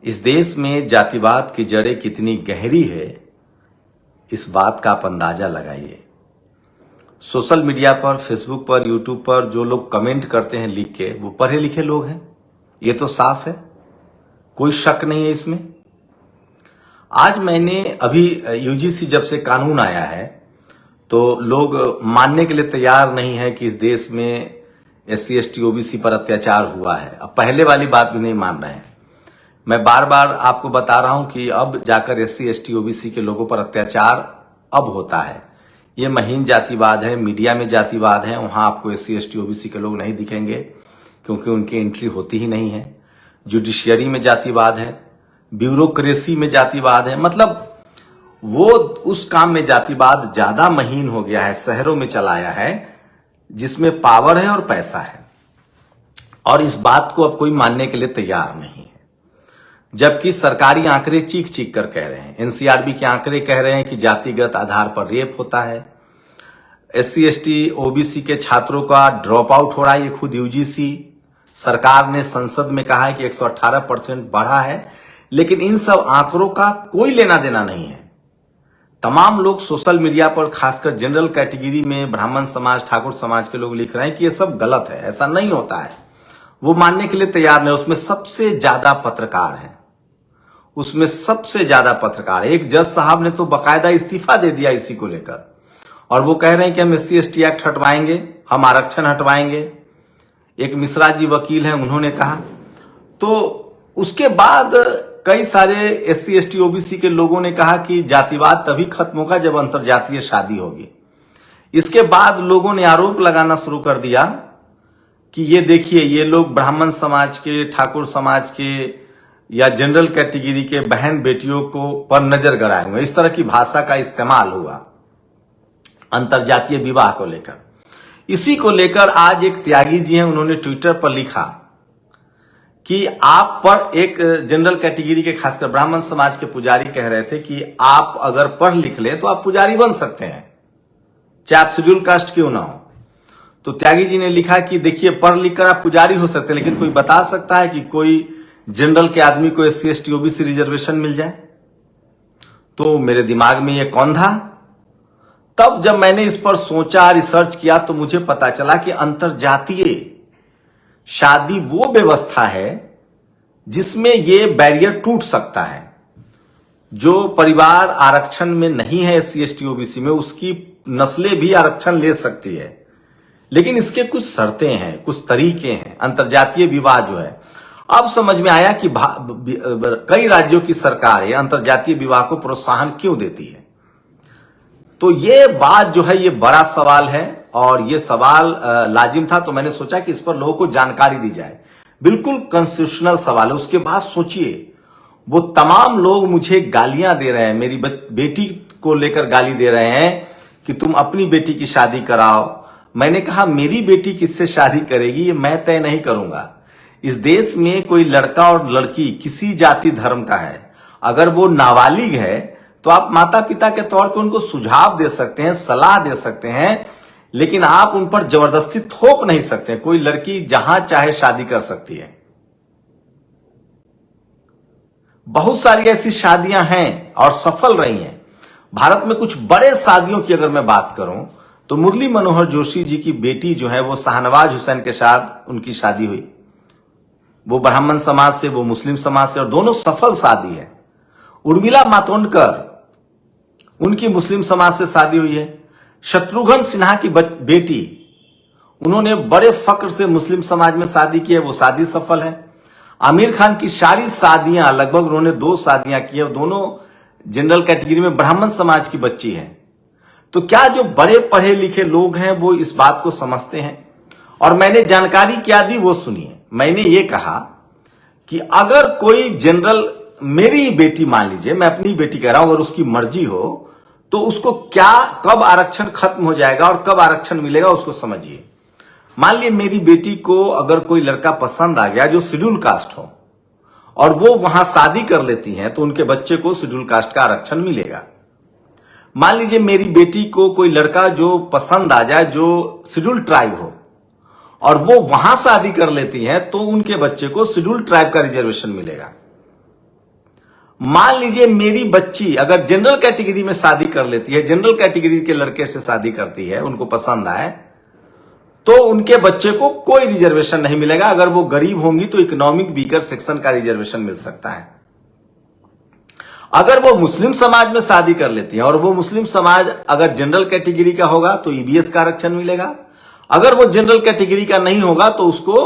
इस देश में जातिवाद की जड़ें कितनी गहरी है, इस बात का आप अंदाजा लगाइए। सोशल मीडिया पर, फेसबुक पर, यूट्यूब पर जो लोग कमेंट करते हैं लिख के, वो पढ़े लिखे लोग हैं, ये तो साफ है, कोई शक नहीं है इसमें। आज मैंने अभी यूजीसी जब से कानून आया है तो लोग मानने के लिए तैयार नहीं है कि इस देश में SC ST OBC पर अत्याचार हुआ है। अब पहले वाली बात भी नहीं मान रहे हैं। मैं बार बार आपको बता रहा हूं कि अब जाकर SC ST OBC के लोगों पर अत्याचार अब होता है। ये महीन जातिवाद है, मीडिया में जातिवाद है, वहां आपको SC ST OBC के लोग नहीं दिखेंगे क्योंकि उनकी एंट्री होती ही नहीं है। जुडिशियरी में जातिवाद है, ब्यूरोक्रेसी में जातिवाद है, मतलब वो उस काम में जातिवाद ज्यादा महीन हो गया है, शहरों में चलाया है, जिसमें पावर है और पैसा है, और इस बात को अब कोई मानने के लिए तैयार नहीं है। जबकि सरकारी आंकड़े चीख चीख कर कह रहे हैं, NCRB के आंकड़े कह रहे हैं कि जातिगत आधार पर रेप होता है, SC ST OBC के छात्रों का ड्रॉप आउट हो रहा है। ये खुद UGC सरकार ने संसद में कहा है कि 118% बढ़ा है, लेकिन इन सब आंकड़ों का कोई लेना देना नहीं है। तमाम लोग सोशल मीडिया पर, खासकर जनरल कैटेगरी में ब्राह्मण समाज, ठाकुर समाज के लोग लिख रहे हैं कि ये सब गलत है, ऐसा नहीं होता है। वो मानने के लिए तैयार नहीं। उसमें सबसे ज्यादा पत्रकार हैं, उसमें सबसे ज्यादा पत्रकार। एक जज साहब ने तो बकायदा इस्तीफा दे दिया इसी को लेकर, और वो कह रहे हैं कि हम SC ST एक्ट हटवाएंगे, हम आरक्षण हटवाएंगे। एक मिश्रा जी वकील हैं, उन्होंने कहा। तो उसके बाद कई सारे SC ST OBC के लोगों ने कहा कि जातिवाद तभी खत्म होगा जब अंतरजातीय शादी होगी। इसके बाद लोगों ने आरोप लगाना शुरू कर दिया कि ये देखिए, ये लोग ब्राह्मण समाज के, ठाकुर समाज के या जनरल कैटेगरी के बहन बेटियों को पर नजर गड़ाए हुए। इस तरह की भाषा का इस्तेमाल हुआ अंतरजातीय विवाह को लेकर। इसी को लेकर आज एक त्यागी जी हैं, उन्होंने ट्विटर पर लिखा कि आप पर, एक जनरल कैटेगरी के खासकर ब्राह्मण समाज के पुजारी कह रहे थे कि आप अगर पढ़ लिख ले तो आप पुजारी बन सकते हैं, चाहे आप शेड्यूल कास्ट क्यों ना हो। तो त्यागी जी ने लिखा कि देखिए, पढ़ लिख कर आप पुजारी हो सकते हैं, लेकिन कोई बता सकता है कि कोई जनरल के आदमी को SC ST OBC रिजर्वेशन मिल जाए? तो मेरे दिमाग में ये कौन था। तब जब मैंने इस पर सोचा, रिसर्च किया, तो मुझे पता चला कि अंतरजातीय शादी वो व्यवस्था है जिसमें ये बैरियर टूट सकता है। जो परिवार आरक्षण में नहीं है SC ST OBC में, उसकी नस्लें भी आरक्षण ले सकती है, लेकिन इसके कुछ शर्तें हैं, कुछ तरीके हैं। अंतरजातीय विवाह जो है, अब समझ में आया कि कई राज्यों की सरकारें अंतरजातीय विवाह को प्रोत्साहन क्यों देती है। तो ये बात जो है, ये बड़ा सवाल है, और ये सवाल लाजिम था। तो मैंने सोचा कि इस पर लोगों को जानकारी दी जाए। बिल्कुल कॉन्स्टिट्यूशनल सवाल है। उसके बाद सोचिए, वो तमाम लोग मुझे गालियां दे रहे हैं, मेरी बेटी को लेकर गाली दे रहे हैं कि तुम अपनी बेटी की शादी कराओ। मैंने कहा, मेरी बेटी किससे शादी करेगी ये मैं तय नहीं करूंगा। इस देश में कोई लड़का और लड़की किसी जाति धर्म का है, अगर वो नाबालिग है तो आप माता पिता के तौर पे उनको सुझाव दे सकते हैं, सलाह दे सकते हैं, लेकिन आप उन पर जबरदस्ती थोप नहीं सकते। कोई लड़की जहां चाहे शादी कर सकती है। बहुत सारी ऐसी शादियां हैं और सफल रही हैं। भारत में कुछ बड़े शादियों की अगर मैं बात करूं तो मुरली मनोहर जोशी जी की बेटी जो है, वो शाहनवाज हुसैन के साथ उनकी शादी हुई। वो ब्राह्मण समाज से, वो मुस्लिम समाज से, और दोनों सफल शादी है। उर्मिला मातोंडकर, उनकी मुस्लिम समाज से शादी हुई है। शत्रुघ्न सिन्हा की बेटी, उन्होंने बड़े फक्र से मुस्लिम समाज में शादी की है, वो शादी सफल है। आमिर खान की सारी शादियां, लगभग उन्होंने 2 शादियां की है, दोनों जनरल कैटेगरी में ब्राह्मण समाज की बच्ची है। तो क्या जो बड़े पढ़े लिखे लोग हैं वो इस बात को समझते हैं? और मैंने जानकारी क्या दी वो सुनिए। मैंने ये कहा कि अगर कोई जनरल, मेरी बेटी मान लीजिए, मैं अपनी बेटी कह रहा हूं, अगर उसकी मर्जी हो तो उसको क्या, कब आरक्षण खत्म हो जाएगा और कब आरक्षण मिलेगा उसको समझिए। मान लीजिए मेरी बेटी को अगर कोई लड़का पसंद आ गया जो शेड्यूल कास्ट हो, और वो वहां शादी कर लेती हैं, तो उनके बच्चे को शेड्यूल कास्ट का आरक्षण मिलेगा। मान लीजिए मेरी बेटी को कोई लड़का जो पसंद आ जाए जो शेड्यूल ट्राइब हो, और वो वहां शादी कर लेती हैं, तो उनके बच्चे को शेड्यूल ट्राइब का रिजर्वेशन मिलेगा। मान लीजिए मेरी बच्ची अगर जनरल कैटेगरी में शादी कर लेती है, जनरल कैटेगरी के लड़के से शादी करती है, उनको पसंद आए, तो उनके बच्चे को कोई रिजर्वेशन नहीं मिलेगा। अगर वो गरीब होंगी तो इकोनॉमिक वीकर सेक्शन का रिजर्वेशन मिल सकता है। अगर वो मुस्लिम समाज में शादी कर लेती है और वो मुस्लिम समाज अगर जनरल कैटेगरी का होगा तो ईबीएस का आरक्षण मिलेगा। अगर वो जनरल कैटेगरी का नहीं होगा तो उसको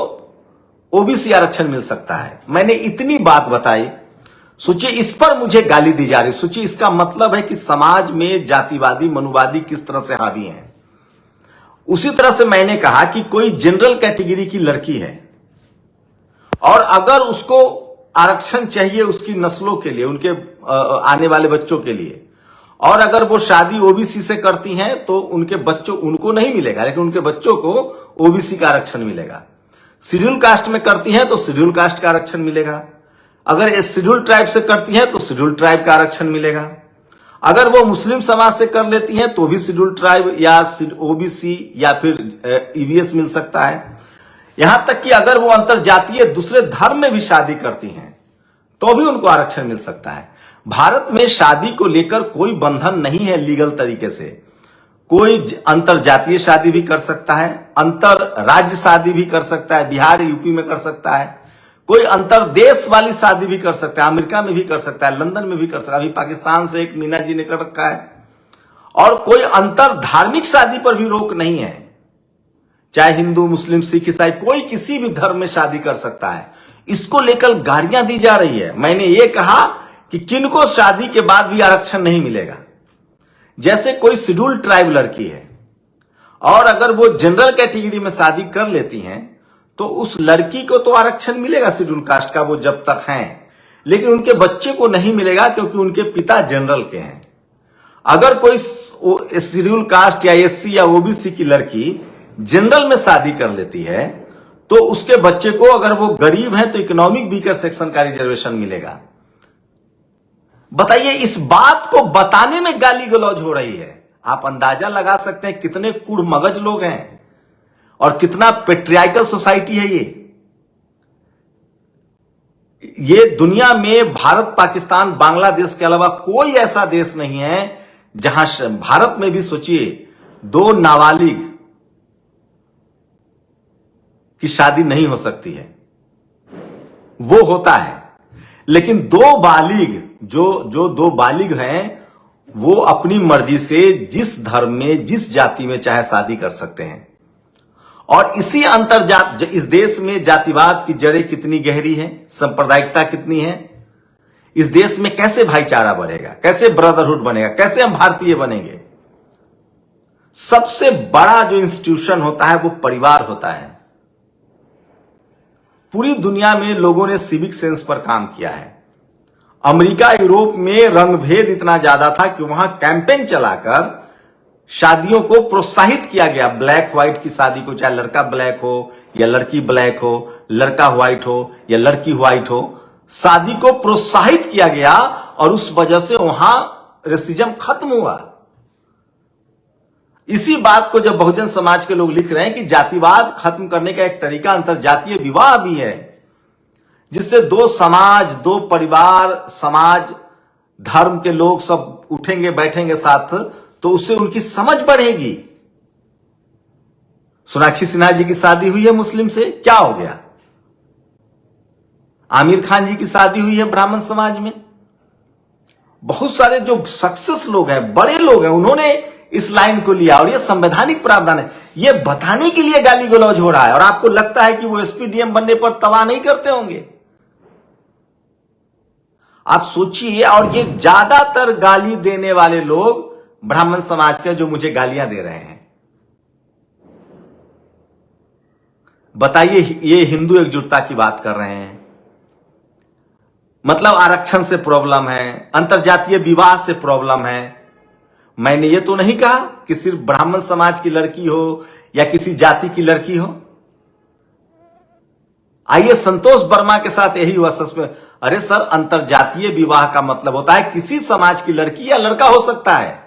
ओबीसी आरक्षण मिल सकता है। मैंने इतनी बात बताई, सोचिए इस पर मुझे गाली दी जा रही। सोचिए इसका मतलब है कि समाज में जातिवादी मनुवादी किस तरह से हावी हैं। उसी तरह से मैंने कहा कि कोई जनरल कैटेगरी की लड़की है और अगर उसको आरक्षण चाहिए उसकी नस्लों के लिए, उनके आने वाले बच्चों के लिए, और अगर वो शादी ओबीसी से करती हैं तो उनके बच्चों उनको नहीं मिलेगा, लेकिन उनके बच्चों को ओबीसी का आरक्षण मिलेगा। शेड्यूल कास्ट में करती हैं तो शेड्यूल कास्ट का आरक्षण मिलेगा। अगर शेड्यूल ट्राइब से करती हैं तो शेड्यूल ट्राइब का आरक्षण मिलेगा। अगर वो मुस्लिम समाज से कर लेती हैं तो भी शेड्यूल ट्राइब या ओबीसी या फिर ईबीएस मिल सकता है। यहां तक कि अगर वो अंतरजातीय दूसरे धर्म में भी शादी करती हैं तो भी उनको आरक्षण मिल सकता है। भारत में शादी को लेकर कोई बंधन नहीं है लीगल तरीके से। कोई अंतरजातीय शादी भी कर सकता है, अंतर राज्य शादी भी कर सकता है, बिहार यूपी में कर सकता है, कोई अंतरदेश वाली शादी भी कर सकता है, अमेरिका में भी कर सकता है, लंदन में भी कर सकता है। अभी पाकिस्तान से एक मीना जी ने कर रखा है। और कोई अंतर धार्मिक शादी पर भी रोक नहीं है, चाहे हिंदू मुस्लिम सिख ईसाई, कोई किसी भी धर्म में शादी कर सकता है। इसको लेकर गालियां दी जा रही है। मैंने ये कहा कि किनको शादी के बाद भी आरक्षण नहीं मिलेगा। जैसे कोई शेड्यूल ट्राइब लड़की है और अगर वो जनरल कैटेगरी में शादी कर लेती हैं तो उस लड़की को तो आरक्षण मिलेगा शेड्यूल कास्ट का, वो जब तक हैं, लेकिन उनके बच्चे को नहीं मिलेगा क्योंकि उनके पिता जनरल के हैं। अगर कोई शेड्यूल कास्ट या एससी या ओबीसी की लड़की जनरल में शादी कर लेती है तो उसके बच्चे को, अगर वो गरीब है तो इकोनॉमिक वीकर सेक्शन का रिजर्वेशन मिलेगा। बताइए, इस बात को बताने में गाली गलौज हो रही है। आप अंदाजा लगा सकते हैं कितने कुड़मगज लोग हैं और कितना पेट्रियार्कल सोसाइटी है ये दुनिया में भारत पाकिस्तान बांग्लादेश के अलावा कोई ऐसा देश नहीं है जहां, भारत में भी सोचिए, 2 नाबालिग की शादी नहीं हो सकती है, वो होता है। लेकिन 2 बालिग जो 2 बालिग हैं वो अपनी मर्जी से जिस धर्म में जिस जाति में चाहे शादी कर सकते हैं। और इसी अंतर्जात इस देश में जातिवाद की जड़ें कितनी गहरी हैं, सांप्रदायिकता कितनी है। इस देश में कैसे भाईचारा बढ़ेगा, कैसे ब्रदरहुड बनेगा, कैसे हम भारतीय बनेंगे। सबसे बड़ा जो इंस्टीट्यूशन होता है वो परिवार होता है। पूरी दुनिया में लोगों ने सिविक सेंस पर काम किया है। अमेरिका यूरोप में रंगभेद इतना ज्यादा था कि वहां कैंपेन चलाकर शादियों को प्रोत्साहित किया गया। ब्लैक व्हाइट की शादी को, चाहे लड़का ब्लैक हो या लड़की ब्लैक हो, लड़का व्हाइट हो या लड़की व्हाइट हो, शादी को प्रोत्साहित किया गया और उस वजह से वहां रेसिज्म खत्म हुआ। इसी बात को जब बहुजन समाज के लोग लिख रहे हैं कि जातिवाद खत्म करने का एक तरीका अंतरजातीय विवाह भी है, जिससे 2 समाज, 2 परिवार, समाज, धर्म के लोग सब उठेंगे बैठेंगे साथ, तो उससे उनकी समझ बढ़ेगी। सोनाक्षी सिन्हा जी की शादी हुई है मुस्लिम से, क्या हो गया? आमिर खान जी की शादी हुई है ब्राह्मण समाज में। बहुत सारे जो सक्सेस लोग हैं, बड़े लोग हैं, उन्होंने इस लाइन को लिया और ये संवैधानिक प्रावधान है। ये बताने के लिए गाली गलौज हो रहा है और आपको लगता है कि वो एसपीडीएम बनने पर तबाह नहीं करते होंगे। आप सोचिए, और ये ज्यादातर गाली देने वाले लोग ब्राह्मण समाज के जो मुझे गालियां दे रहे हैं। बताइए, ये हिंदू एकजुटता की बात कर रहे हैं, मतलब आरक्षण से प्रॉब्लम है, अंतरजातीय विवाह से प्रॉब्लम है। मैंने ये तो नहीं कहा कि सिर्फ ब्राह्मण समाज की लड़की हो या किसी जाति की लड़की हो। आइए, संतोष वर्मा के साथ यही हुआ सस्पेंड। अरे सर, अंतरजातीय विवाह का मतलब होता है किसी समाज की लड़की या लड़का हो सकता है।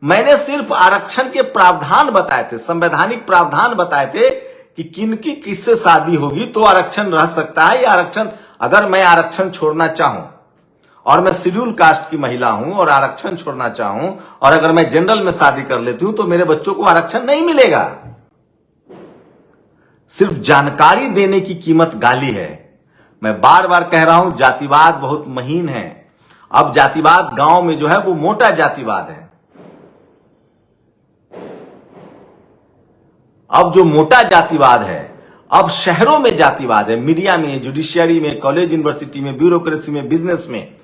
मैंने सिर्फ आरक्षण के प्रावधान बताए थे, संवैधानिक प्रावधान बताए थे कि किनकी किससे शादी होगी तो आरक्षण रह सकता है, या आरक्षण, अगर मैं आरक्षण छोड़ना चाहूं और मैं शेड्यूल कास्ट की महिला हूं और आरक्षण छोड़ना चाहूं और अगर मैं जनरल में शादी कर लेती हूं तो मेरे बच्चों को आरक्षण नहीं मिलेगा। सिर्फ जानकारी देने की कीमत गाली है। मैं बार बार कह रहा हूं, जातिवाद बहुत महीन है। अब जातिवाद गांव में जो है वो मोटा जातिवाद है। अब जो मोटा जातिवाद है, अब शहरों में जातिवाद है, मीडिया में, जुडिशियरी में, कॉलेज यूनिवर्सिटी में, ब्यूरोक्रेसी में, बिजनेस में।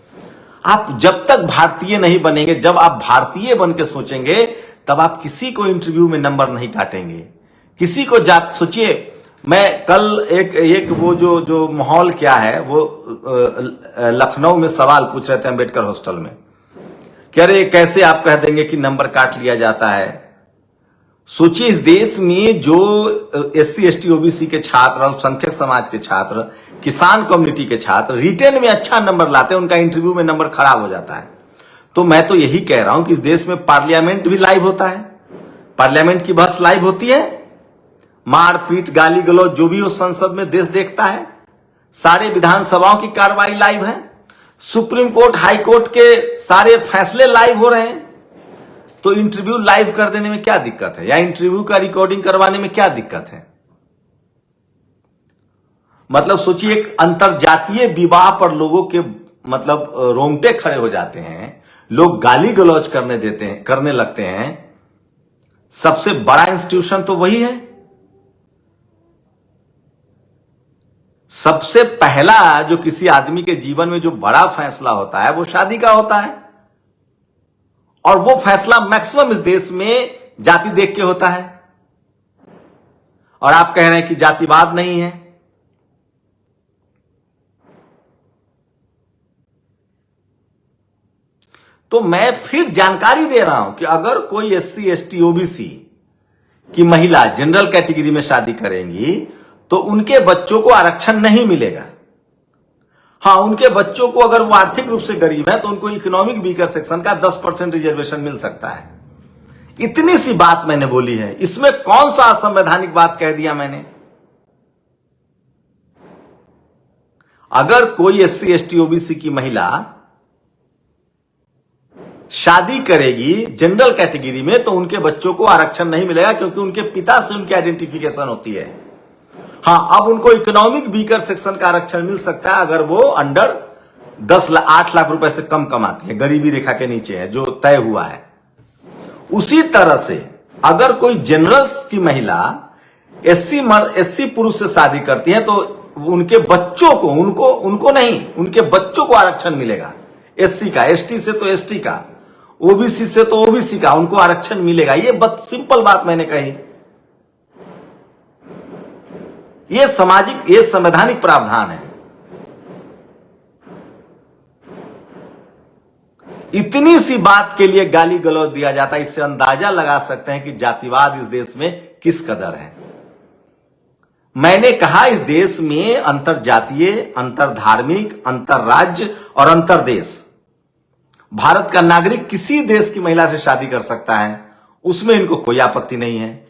आप जब तक भारतीय नहीं बनेंगे, जब आप भारतीय बन के सोचेंगे, तब आप किसी को इंटरव्यू में नंबर नहीं काटेंगे। किसी को जात सोचिए, मैं कल एक वो जो माहौल क्या है, वो लखनऊ में सवाल पूछ रहे थे अंबेडकर हॉस्टल में, कह रहे कैसे आप कह देंगे कि नंबर काट लिया जाता है। सोचिए, इस देश में जो SC ST OBC के छात्र, अल्पसंख्यक समाज के छात्र, किसान कम्युनिटी के छात्र रिटेन में अच्छा नंबर लाते हैं, उनका इंटरव्यू में नंबर खराब हो जाता है। तो मैं तो यही कह रहा हूं कि इस देश में पार्लियामेंट भी लाइव होता है, पार्लियामेंट की बहस लाइव होती है, मारपीट, गाली गलौज जो भी हो संसद में देश देखता है, सारे विधानसभाओं की कार्रवाई लाइव है, सुप्रीम कोर्ट, हाई कोर्ट के सारे फैसले लाइव हो रहे हैं। तो इंटरव्यू लाइव कर देने में क्या दिक्कत है, या इंटरव्यू का रिकॉर्डिंग करवाने में क्या दिक्कत है? मतलब सोचिए, एक अंतरजातीय विवाह पर लोगों के मतलब रोंगटे खड़े हो जाते हैं, लोग गाली गलौज करने लगते हैं। सबसे बड़ा इंस्टीट्यूशन तो वही है। सबसे पहला जो किसी आदमी के जीवन में जो बड़ा फैसला होता है वो शादी का होता है, और वो फैसला मैक्सिमम इस देश में जाति देख के होता है। और आप कह रहे हैं कि जातिवाद नहीं है। तो मैं फिर जानकारी दे रहा हूं कि अगर कोई SC ST OBC की महिला जनरल कैटेगरी में शादी करेंगी तो उनके बच्चों को आरक्षण नहीं मिलेगा। हाँ, उनके बच्चों को अगर वो आर्थिक रूप से गरीब है तो उनको इकोनॉमिक वीकर सेक्शन का 10% रिजर्वेशन मिल सकता है। इतनी सी बात मैंने बोली है, इसमें कौन सा असंवैधानिक बात कह दिया मैंने? अगर कोई SC ST OBC की महिला शादी करेगी जनरल कैटेगरी में तो उनके बच्चों को आरक्षण नहीं मिलेगा, क्योंकि उनके पिता से उनकी आइडेंटिफिकेशन होती है। हाँ, अब उनको इकोनॉमिक वीकर सेक्शन का आरक्षण मिल सकता है अगर वो अंडर 8 लाख रुपए से कम कमाती है, गरीबी रेखा के नीचे है, जो तय हुआ है। उसी तरह से अगर कोई जनरल की महिला SC पुरुष से शादी करती है तो उनके बच्चों को, उनको नहीं, उनके बच्चों को आरक्षण मिलेगा। SC का, ST से तो ST का, OBC से तो OBC का, उनको आरक्षण मिलेगा। ये सिंपल बात मैंने कही। ये सामाजिक, ये संवैधानिक प्रावधान है। इतनी सी बात के लिए गाली गलौज दिया जाता है, इससे अंदाजा लगा सकते हैं कि जातिवाद इस देश में किस कदर है। मैंने कहा, इस देश में अंतरजातीय, अंतरधार्मिक, अंतरराज्य और अंतरदेश, भारत का नागरिक किसी देश की महिला से शादी कर सकता है, उसमें इनको कोई आपत्ति नहीं है।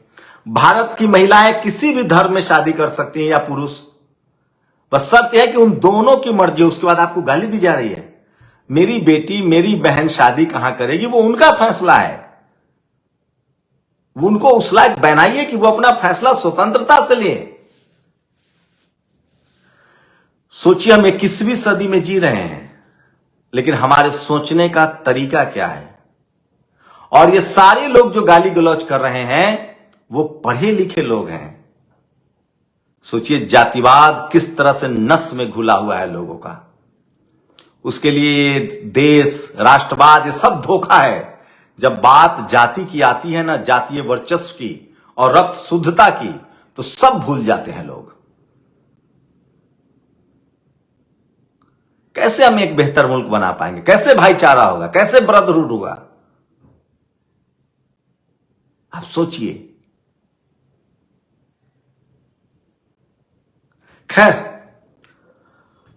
भारत की महिलाएं किसी भी धर्म में शादी कर सकती हैं, या पुरुष, बस शर्त है कि उन दोनों की मर्जी। उसके बाद आपको गाली दी जा रही है, मेरी बेटी, मेरी बहन शादी कहां करेगी, वो उनका फैसला है। वो उनको उस लायक बनाइए कि वो अपना फैसला स्वतंत्रता से ले। सोचिए, हम 21वीं सदी में जी रहे हैं, लेकिन हमारे सोचने का तरीका क्या है? और ये सारे लोग जो गाली गलौज कर रहे हैं वो पढ़े लिखे लोग हैं। सोचिए, जातिवाद किस तरह से नस में घुला हुआ है लोगों का। उसके लिए देश, राष्ट्रवाद, ये सब धोखा है। जब बात जाति की आती है ना, जातीय वर्चस्व की और रक्त शुद्धता की, तो सब भूल जाते हैं लोग। कैसे हम एक बेहतर मुल्क बना पाएंगे? कैसे भाईचारा होगा? कैसे ब्रदरहुड होगा? आप सोचिए। खैर,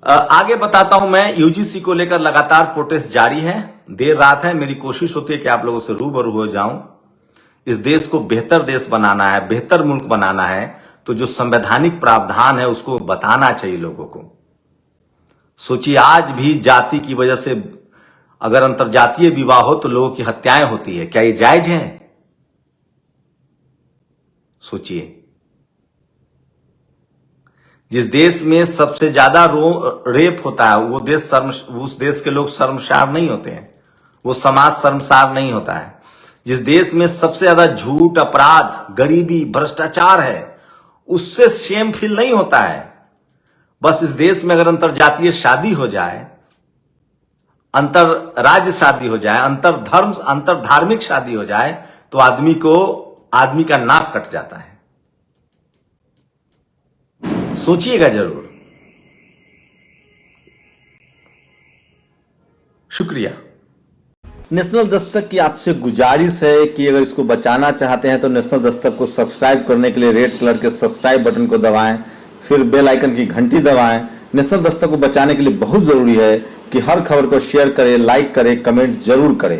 आगे बताता हूं। मैं यूजीसी को लेकर लगातार प्रोटेस्ट जारी है। देर रात है, मेरी कोशिश होती है कि आप लोगों से रूबरू हो जाऊं। इस देश को बेहतर देश बनाना है, बेहतर मुल्क बनाना है, तो जो संवैधानिक प्रावधान है उसको बताना चाहिए लोगों को। सोचिए, आज भी जाति की वजह से अगर अंतरजातीय विवाह हो तो लोगों की हत्याएं होती है। क्या ये जायज है? सोचिए, जिस देश में सबसे ज्यादा रेप होता है उस देश के लोग शर्मसार नहीं होते हैं, वो समाज शर्मसार नहीं होता है। जिस देश में सबसे ज्यादा झूठ, अपराध, गरीबी, भ्रष्टाचार है, उससे शेम फील नहीं होता है। बस इस देश में अगर अंतरजातीय शादी हो जाए, अंतर राज्य शादी हो जाए, अंतर धार्मिक शादी हो जाए, तो आदमी का नाक कट जाता है। सोचिएगा जरूर। शुक्रिया। नेशनल दस्तक की आपसे गुजारिश है कि अगर इसको बचाना चाहते हैं तो नेशनल दस्तक को सब्सक्राइब करने के लिए रेड कलर के सब्सक्राइब बटन को दबाएं, फिर बेल आइकन की घंटी दबाएं। नेशनल दस्तक को बचाने के लिए बहुत जरूरी है कि हर खबर को शेयर करें, लाइक करें, कमेंट जरूर करें।